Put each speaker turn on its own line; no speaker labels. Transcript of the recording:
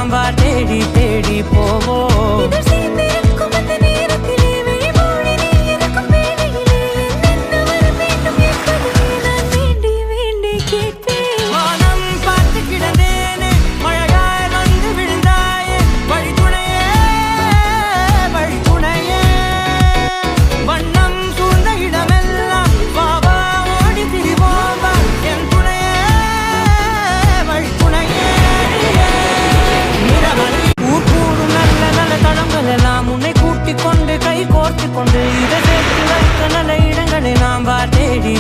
நாம் தேடி தேடி போவோம். கொண்டு கை கோர்த்து கொண்டு இதை சேர்த்து வைக்க நல்ல இடங்களை நாம் தேடி